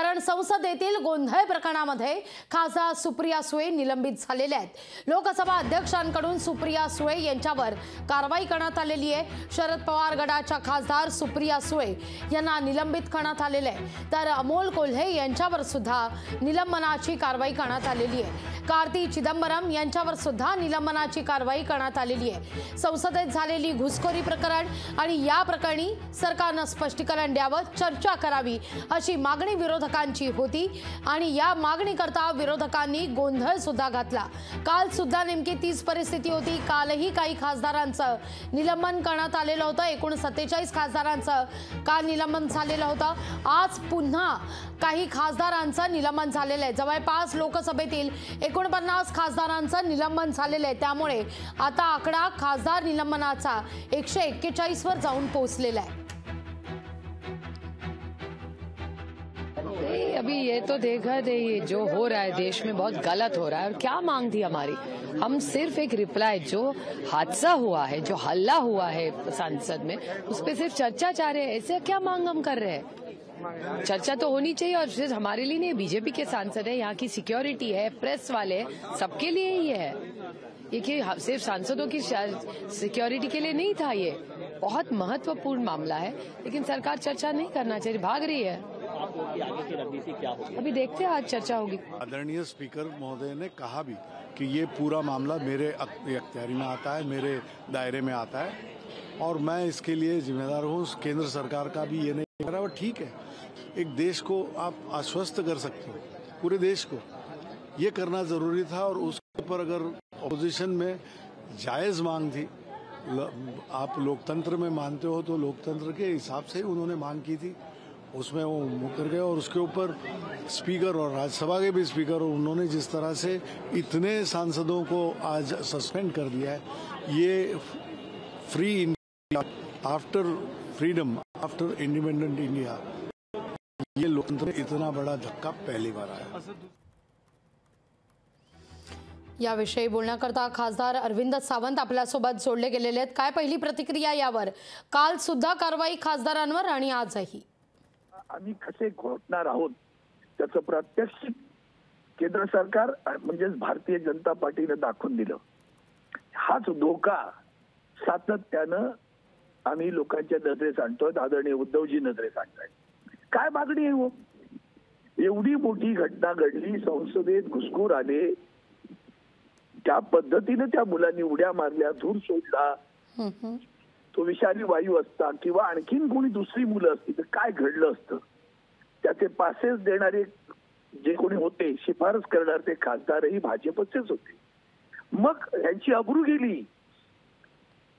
कारण संसदेतील गोंधळ प्रकरणामध्ये खासदार सुप्रिया सुळे निलंबित झालेले आहेत। लोकसभा अध्यक्षांकडून सुप्रिया सुळे यांच्यावर कारवाई करण्यात आलेली आहे। शरद पवार गटाच्या खासदार सुप्रिया सुळे यांना निलंबित करण्यात आलेले आहे, तर अमोल कोल्हे यांच्यावर सुद्धा निलंबनाची कारवाई करण्यात आलेली आहे। कार्ती चिदंबरम यांच्यावर सुद्धा निलंबनाची कारवाई करण्यात आलेली आहे। संसदेत झालेली घुसखोरी प्रकरण आणि या प्रकरणी सरकारने स्पष्टीकरण द्यावं, चर्चा करावी अशी मागणी विरोधकांची होती आणि या मागणीकरता विरोधकांनी गोंधळ सुद्धा घातला। काल सुद्धा नेमकी तीच परिस्थिती होती। कालही काही खासदारांचं निलंबन करण्यात आलेलं होतं। एकूण 47 खासदारांचं काल निलंबन झालेलं होतं। आज पुन्हा काही खासदारांचं निलंबन झालेलं आहे। जवळपास लोकसभेतील 49 खासदारांचं निलंबन झालेलं आहे। त्यामुळे आता आकडा खासदार निलंबनाचा 141 वर जाऊन पोहोचलेला आहे। अभी ये तो देखा दे, ये जो हो रहा है देश में बहुत गलत हो रहा है। और क्या मांग थी हमारी? हम सिर्फ एक रिप्लाई, जो हादसा हुआ है, जो हल्ला हुआ है संसद में, उस पर सिर्फ चर्चा चाह रहे हैं। ऐसे क्या मांग हम कर रहे हैं? चर्चा तो होनी चाहिए। और सिर्फ हमारे लिए नहीं, बीजेपी के सांसद है, यहाँ की सिक्योरिटी है, प्रेस वाले, सबके लिए ही है ये। कि सिर्फ सांसदों की सिक्योरिटी के लिए नहीं था, ये बहुत महत्वपूर्ण मामला है। लेकिन सरकार चर्चा नहीं करना चाहिए, भाग रही है। आगे की रणनीति क्या होगी अभी देखते हैं, आज चर्चा होगी। आदरणीय स्पीकर महोदय ने कहा भी कि ये पूरा मामला मेरे अख्तियारी में आता है, मेरे दायरे में आता है और मैं इसके लिए जिम्मेदार हूँ। केंद्र सरकार का भी ये नहीं कह रहा। ठीक है, एक देश को आप आश्वस्त कर सकते हो, पूरे देश को ये करना जरूरी था। और उसके ऊपर अगर ऑपोजिशन में जायज मांग थी, आप लोकतंत्र में मानते हो तो लोकतंत्र के हिसाब से उन्होंने मांग की थी, उसमें वो मुकर गए। और उसके ऊपर स्पीकर और राज्यसभा के भी स्पीकर, उन्होंने जिस तरह से इतने सांसदों को आज सस्पेंड कर दिया है, ये free India after freedom, after independent India, ये लोकतंत्र में इतना बड़ा धक्का पहली बार आया। याविषयी बोलण्याकरता खासदार अरविंद सावंत आपल्यासोबत जोडले गेलेले आहेत। काय पहिली प्रतिक्रिया यावर? काल सुद्धा कारवाई खासदारांवर आणि आजही आम्ही कसे घोषणार आहोत त्याचं प्रात्यक्षिक केंद्र सरकार म्हणजेच भारतीय जनता पार्टीने दाखवून दिलं। हाच धोका सातत्यानं आम्ही लोकांच्या नजरेस आणतोय, आदरणीय उद्धवजी नजरेस आणतायत। काय मागणी आहे हो? एवढी मोठी घटना घडली, संसदेत घुसखोर आले, त्या पद्धतीने त्या मुलांनी उड्या मारल्या, धूर सोडला, तो विषारी वायू असता किंवा आणखीन कोणी दुसरी मुलं असती तर काय घडलं असतं? त्याचे पासेस देणारे जे कोणी होते, शिफारस करणारे ते खासदारही भाजपचेच होते। मग यांची अब्रू गेली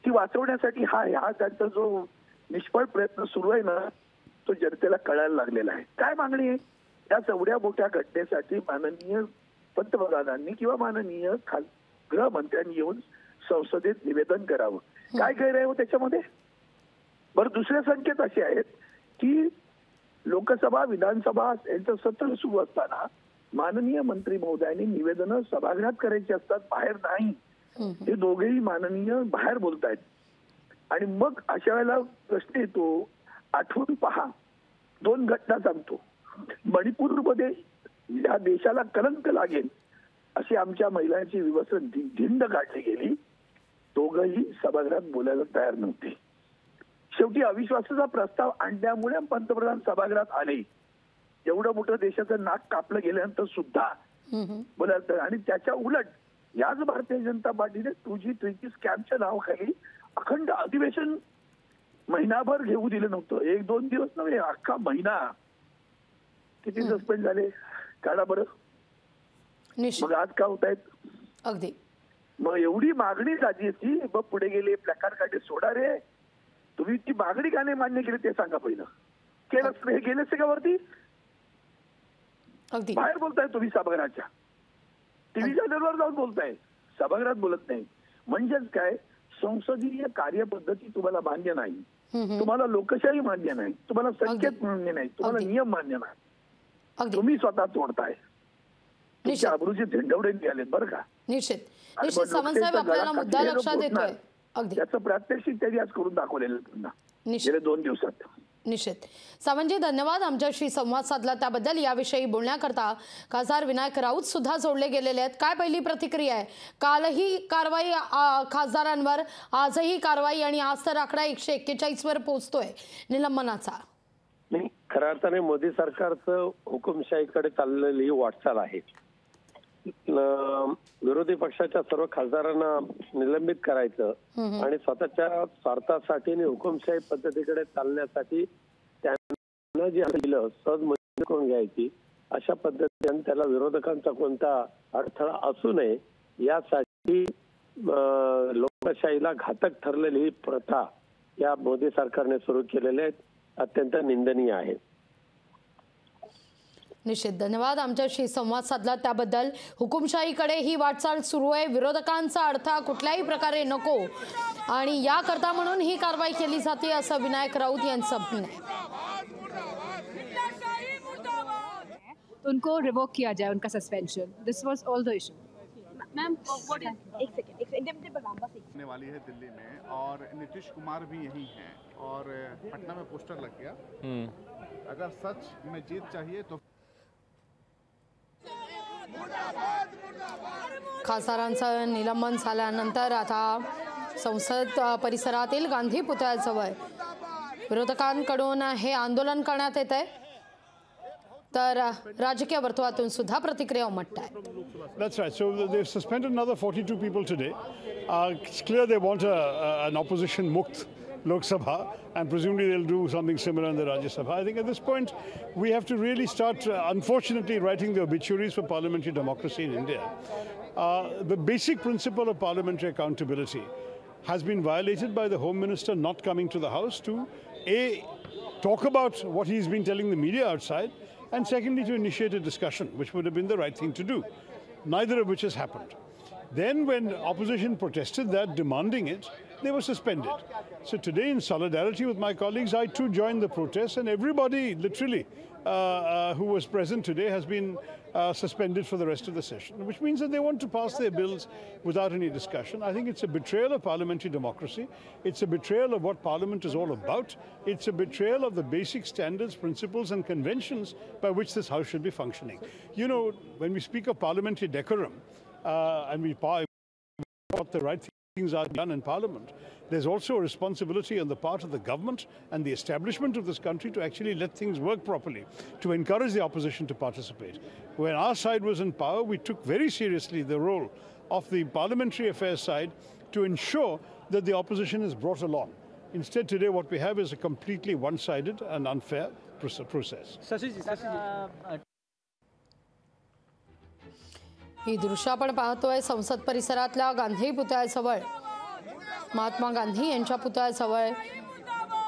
ती वाचवण्यासाठी हा त्यांचा जो निष्फळ प्रयत्न सुरू आहे ना, तो जनतेला कळायला लागलेला आहे। काय मागणी आहे? या एवढ्या मोठ्या घटनेसाठी माननीय पंतप्रधानांनी किंवा माननीय गृहमंत्र्यांनी येऊन संसदेत निवेदन करावं। काय गैर आहे हो त्याच्यामध्ये? बरं, दुसरे संकेत असे आहेत की लोकसभा विधानसभा यांचं सत्र सुरू असताना माननीय मंत्री महोदयांनी निवेदनं सभागृहात करायची असतात, बाहेर नाही। हे दोघेही माननीय बाहेर बोलतायत आणि मग अशा वेळेला प्रश्न येतो, आठवून पहा, 2 घटना सांगतो। मणिपूरमध्ये या देशाला कलंक लागेल अशी आमच्या महिलांची विवसन धिंड काढली गेली, दोघंही सभागृहात बोलायला तयार नव्हते। शेवटी अविश्वासाचा प्रस्ताव आणल्यामुळे पंतप्रधान सभागृहात आले। एवढं मोठं देशाचं नाक कापलं गेल्यानंतर सुद्धा बोलायला तयार। आणि त्याच्या उलट याच भारतीय जनता पार्टीने 2G 3G स्कॅमच्या नावाखाली अखंड अधिवेशन महिनाभर घेऊ दिलं नव्हतं। 1-2 दिवस नव्हे, अख्खा महिना। किती सस्पेंड झाले काढा बरं। मग आज का होत आहेत? अगदी मग एवढी मागणी झाली ती, मग पुढे गेले, प्लॅकार्ड काढले, सोडा रे, तुम्ही ती मागणी का नाही मान्य केली ते सांगा पहिलं। केलंच नाही, गेलेच का वरती? बाहेर बोलताय तुम्ही सभागृहाच्या, टीव्ही चॅनलवर जाऊन बोलताय, सभागृहात बोलत नाही। म्हणजेच काय, संसदीय कार्यपद्धती तुम्हाला मान्य नाही, तुम्हाला लोकशाही मान्य नाही, तुम्हाला संकेत मान्य नाही, तुम्हाला नियम मान्य नाही, तुम्ही स्वतः तोडताय। तुमच्या अब्रूचे झेंडवडे निघालेत बरं का। निश्चित सावंतसाहेब आपल्याला मुद्दा लक्षात येतोय। त्याचं प्रात्यक्षिक त्यांनी आज करून दाखवलेलं पुन्हा गेल्या 2 दिवसात। निश्चित. सावंतजी, धन्यवाद आमच्याशी संवाद साधला त्याबद्दल. याविषयी बोलण्याकरता खासदार विनायक राऊत सुद्धा जोडले गेलेले आहेत. काय पहिली प्रतिक्रिया आहे? कालही कारवाई खासदारांवर, आजही कारवाई आणि आज तर आकडा 141 वर पोहोचतोय निलंबनाचा. नाही, खऱ्या अर्थाने मोदी सरकारचं हुकुमशाहीकडे चाललेली वाटचाल आहे. विरोधी पक्षाच्या सर्व खासदारांना निलंबित करायचं आणि स्वतःच्या स्वार्थासाठी आणि हुकुमशाही पद्धतीकडे चालण्यासाठी त्यांना जे दिलं सहज मंजूर करून घ्यायची, अशा पद्धतीने त्याला विरोधकांचा कोणता अडथळा असू नये यासाठी लोकशाहीला घातक ठरलेली ही प्रथा या मोदी सरकारने सुरू केलेली आहे, अत्यंत निंदनीय आहे. निश्चित, धन्यवाद आमच्याशी संवाद साधला त्याबद्दल. हुकुमशाहीकडे ही वाटचाल सुरू आहे, विरोधकांचा अडथळा कुठल्याही प्रकारे नको आणि याकरता म्हणून ही कारवाई केली जाते असं विनायक राऊत यांचं म्हणणं आहे. उनको रिवोक किया जाए, उनका सस्पेंशन. दिस वाज ऑल द इशू. मैम एक सेकंड होने वाली है दिल्ली में और नीतीश कुमार भी यही हैं और पटना में पोस्टर लग गया. अगर सच में जीत चाहिए तो खासदारांचं निलंबन झाल्यानंतर आता संसद परिसरातील गांधी पुतळ्याजवळ विरोधकांकडून हे आंदोलन करण्यात येत आहे. तर राजकीय वर्तुळातून सुद्धा प्रतिक्रिया उमटत आहे. That's right. So they've suspended another 42 people today. It's clear they want an opposition mukt Lok Sabha, and presumably they'll do something similar in the Rajya Sabha. I think at this point we have to really start, unfortunately, writing the obituaries for parliamentary democracy in India. The basic principle of parliamentary accountability has been violated by the Home Minister not coming to the House to talk about what he's been telling the media outside, and secondly to initiate a discussion, which would have been the right thing to do, neither of which has happened. Then when opposition protested that, demanding it, they were suspended. So today, in solidarity with my colleagues, I too joined the protest, and everybody literally who was present today has been suspended for the rest of the session, which means that they want to pass their bills without any discussion. I think it's a betrayal of parliamentary democracy. It's a betrayal of what Parliament is all about. It's a betrayal of the basic standards, principles and conventions by which this House should be functioning. You know, when we speak of parliamentary decorum and we what the right things are done in Parliament, there's also a responsibility on the part of the government and the establishment of this country to actually let things work properly, to encourage the opposition to participate. When our side was in power, we took very seriously the role of the parliamentary affairs side to ensure that the opposition is brought along. Instead, today what we have is a completely one-sided and unfair process. ही दृश्य आपण पाहतोय संसद परिसरातल्या गांधी पुतळ्याजवळ. महात्मा गांधी यांच्या पुतळ्याजवळ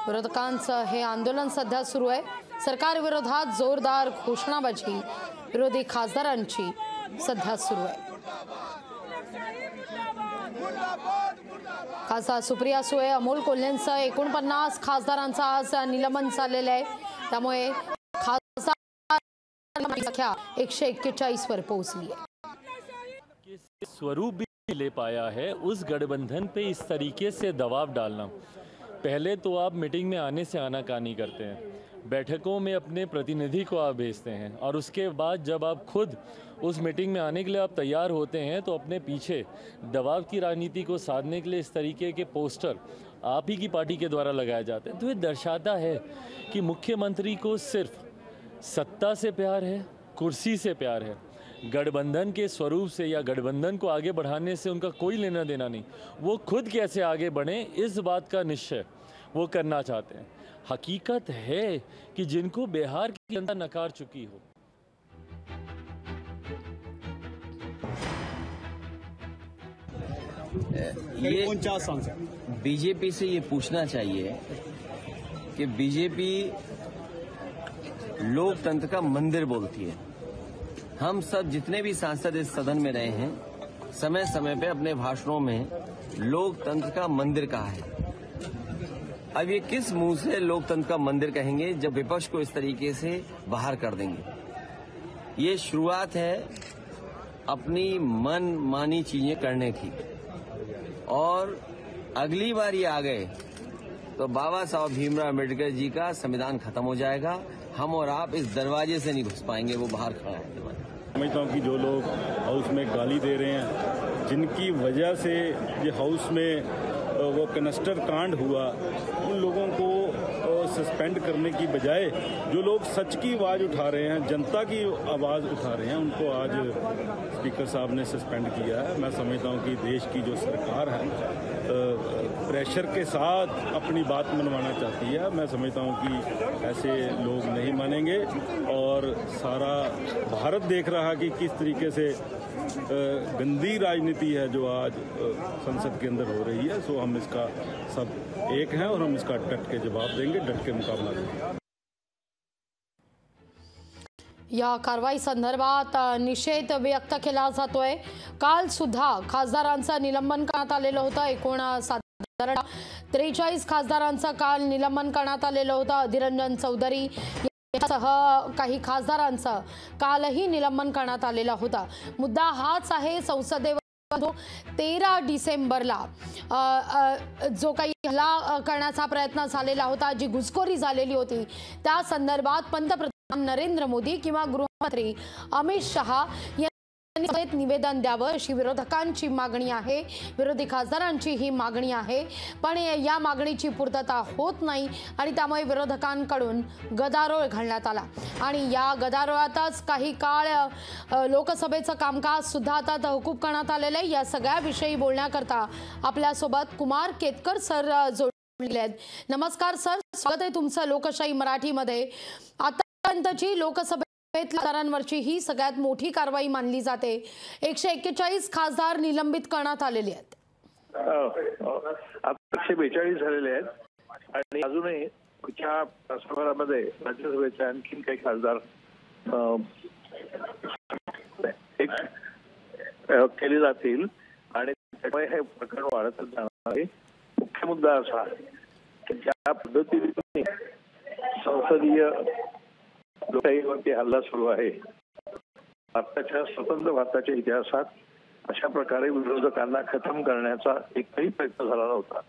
विरोधकांचं हे आंदोलन सध्या सुरू आहे. सरकारविरोधात जोरदार घोषणाबाजी विरोधी खासदारांची सध्या सुरू आहे. खासदार सुप्रिया सुळे, अमोल कोल्हेंसह 49 खासदारांचं आज निलंबन झालेलं आहे. त्यामुळे खासदार संख्या 141 वर पोहोचली आहे. स्वरूप भी ले पाया है, उस गठबंधन पे इस तरीके से दबाव डालना. पहले तो आप मीटिंग में आने से आनाकानी करते हैं, बैठकों में अपने प्रतिनिधि को आप भेजते हैं और उसके बाद जब आप खुद उस मीटिंग में आने के लिए आप तैयार होते हैं तो अपने पीछे दबाव की राजनीति को साधने के लिए इस तरीके के पोस्टर आप ही की पार्टी के द्वारा लगाए जाते हैं. तो ये दर्शाता है कि मुख्यमंत्री को सिर्फ सत्ता से प्यार है, कुर्सी से प्यार है. गठबंधन के स्वरूप से या गठबंधन को आगे बढ़ाने से उनका कोई लेना देना नहीं. वो खुद कैसे आगे बढ़े इस बात का निश्चय वो करना चाहते हैं. हकीकत है कि जिनको बिहार की जनता नकार चुकी हो, ये बीजेपी से ये पूछना चाहिए कि बीजेपी लोकतंत्र का मंदिर बोलती है. हम सब जितने भी सांसद इस सदन में रहे हैं, समय समय पे अपने भाषणों में लोकतंत्र का मंदिर कहा है. अब ये किस मुंह से लोकतंत्र का मंदिर कहेंगे जब विपक्ष को इस तरीके से बाहर कर देंगे. ये शुरुआत है अपनी मन मानी चीजें करने की, और अगली बार ये आ गए तो बाबा साहब भीमराव अम्बेडकर जी का संविधान खत्म हो जाएगा। हम और आप इस दरवाजे से नहीं घुस पाएंगे, वो बाहर खड़ा है। समझता हूँ कि जो लोग हाउस में गाली दे रहे हैं, जिनकी वजह से ये हाउस में वो कनस्टर कांड हुआ, उन लोगों को सस्पेंड करने की बजाय जो लोग सच की आवाज़ उठा रहे हैं, जनता की आवाज़ उठा रहे हैं, उनको आज स्पीकर साहब ने सस्पेंड किया है। मैं समझता हूँ कि देश की जो सरकार है प्रेशर के साथ अपनी बात मनवाना चाहती है। मैं समझता हूँ कि ऐसे लोग नहीं मानेंगे और सारा भारत देख रहा है कि किस तरीके से गंदी राजनीति है जो आज संसद के अंदर हो रही है। सो हम इसका सब एक हैं और हम इसका डट के जवाब देंगे, डट के मुकाबला करेंगे। या कारवाई संदर्भात निषेध व्यक्त केला जातोय। काल सुद्धा खासदारांचं निलंबन करण्यात आलेलं होतं। एकूण साधारण 43 खासदारांचं काल निलंबन करण्यात आलेलं होतं। अधिरंजन चौधरी सह काही खासदारांचं कालही निलंबन करण्यात आलेलं होतं। मुद्दा हाच आहे, संसदेवर 13 डिसेंबरला जो काही हल्ला करण्याचा प्रयत्न झालेला होता, जी घुसखोरी झालेली होती, त्या संदर्भात पंतप्रधान नरेंद्र मोदी किंवा गृहमंत्री अमित शहा यांनी निवेदन द्यावं अशी विरोधकांची मागणी आहे। विरोधी खासदारांची ही मागणी आहे, पण या मागणीची पूर्तता होत नाही आणि त्यामुळे विरोधकांकडून गदारोळ घालण्यात आला आणि या गदारोळातच काही काळ लोकसभेचं कामकाज सुद्धा आता तहकूब करण्यात आलेलं आहे। या सगळ्याविषयी बोलण्याकरता आपल्यासोबत कुमार केतकर सर जोडलेले आहेत। नमस्कार सर, स्वागत आहे तुमचं लोकशाही मराठीमध्ये। आतापर्यंतची लोकसभा खासदारांवरची ही सगळ्यात मोठी कारवाई मानली जाते। 141 खासदार निलंबित करण्यात आलेले आहेत। 142 झालेले आहेत आणि अजूनही पुढच्या तासाभरामध्ये राज्यसभेचे आणखी काही खासदार केले जातील आणि त्यामुळे हे प्रकरण वाढतच जाणार आहे। मुख्य मुद्दा असा की ज्या पद्धतीने संसदीय लोकशाहीवरती हल्ला सुरू आहे, स्वतंत्र भारताच्या इतिहासात अशा प्रकारे विरोधकांना खतम करण्याचा एकही प्रयत्न झाला नव्हता।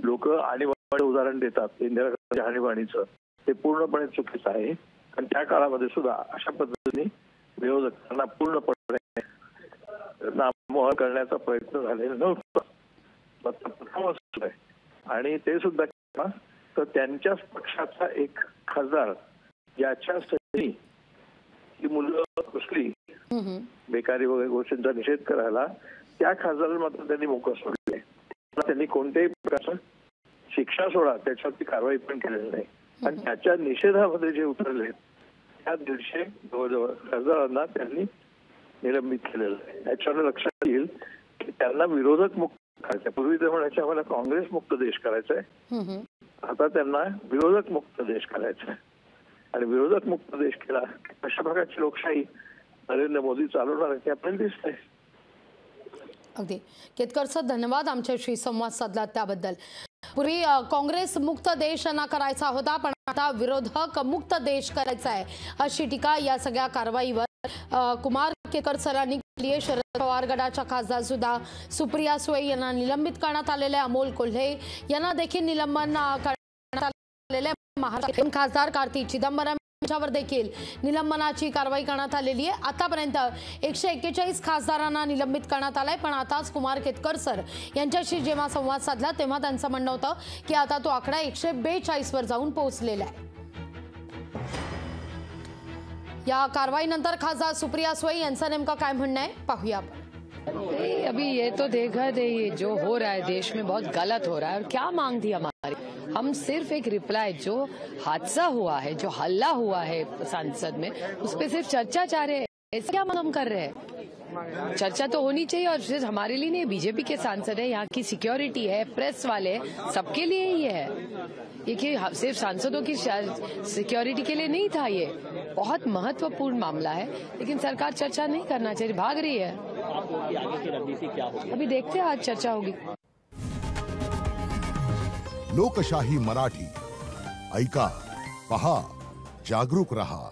लोक आणीबाणी उदाहरण देतात इंदिरा गांधी आणीबाणीचं, ते पूर्णपणे चुकीचं आहे आणि त्या काळामध्ये सुद्धा अशा पद्धतीने विरोधकांना पूर्णपणे नामोहर करण्याचा प्रयत्न झालेला नव्हता आणि ते सुद्धा तर त्यांच्याच पक्षाचा एक खासदार याच्यासाठी ही मुलं घुसली बेकारी वगैरे गोष्टींचा निषेध करायला, त्या खासदारांना मात्र त्यांनी मोकळं सोडले। त्यांनी कोणत्याही प्रकारचं शिक्षा सोडा त्याच्यावरती कारवाई पण केलेली नाही आणि त्याच्या निषेधामध्ये जे उतरले त्या 150 जवळजवळ खासदारांना त्यांनी निलंबित केलेलं आहे। याच्यावर लक्षात येईल की त्यांना विरोधक मुक्त करायचं। पूर्वी ते म्हणायचे आम्हाला काँग्रेस मुक्त देश करायचा आहे, आता त्यांना विरोधक मुक्त देश करायचा आहे आणि विरोधक मुक्त देश केला अशा प्रकारची लोकशाही नरेंद्र मोदी चालवणार आहे ते आपल्याला दिसतंय। अगदी केतकर सर, धन्यवाद आमच्याशी संवाद साधला त्याबद्दल। पूर्वी काँग्रेस मुक्त देश ना करायचा होता, पण आता विरोधक मुक्त देश करायचा आहे अशी टीका या सगळ्या कारवाईवर कुमार केतकर सरांनी केली आहे। शरद पवार गटाच्या खासदार सुद्धा सुप्रिया सुळे यांना निलंबित करण्यात आलेले, अमोल कोल्हे यांना देखील निलंबन करण्यात आलेले, महाराष्ट्र खासदार कार्ती चिदंबरम यांच्यावर देखील निलंबनाची कारवाई करण्यात आलेली आहे। आतापर्यंत 141 खासदारांना निलंबित करण्यात आलंय, पण आताच कुमार केतकर सर यांच्याशी जेव्हा संवाद साधला तेव्हा त्यांचं म्हणणं होतं की आता तो आकडा 142 वर जाऊन पोहोचलेला आहे। या कारवाईनंतर खासदार सुप्रिया सुळे यांचं नेमकं काय म्हणणं आहे पाहूया आपण। अभी ये तो देखा दे, ये जो हो रहा है देश में बहुत गलत हो रहा है और क्या मांग थी हमारी। हम सिर्फ एक रिप्लाई, जो हादसा हुआ है, जो हल्ला हुआ है संसद में, उस पर सिर्फ चर्चा चाह रहे हैं। ऐसे क्या हम कर रहे हैं? चर्चा तो होनी चाहिए और सिर्फ हमारे लिए नहीं, बीजेपी के सांसद है, यहाँ की सिक्योरिटी है, प्रेस वाले, सबके लिए ही है ये कि सिर्फ सांसदों की सिक्योरिटी के लिए नहीं था। ये बहुत महत्वपूर्ण मामला है, लेकिन सरकार चर्चा नहीं करना चाहिए, भाग रही है। आगे की रणनीति क्या होगी अभी देखते हैं, आज चर्चा होगी। लोकशाही मराठी ऐका, पहा, जागरूक रहा।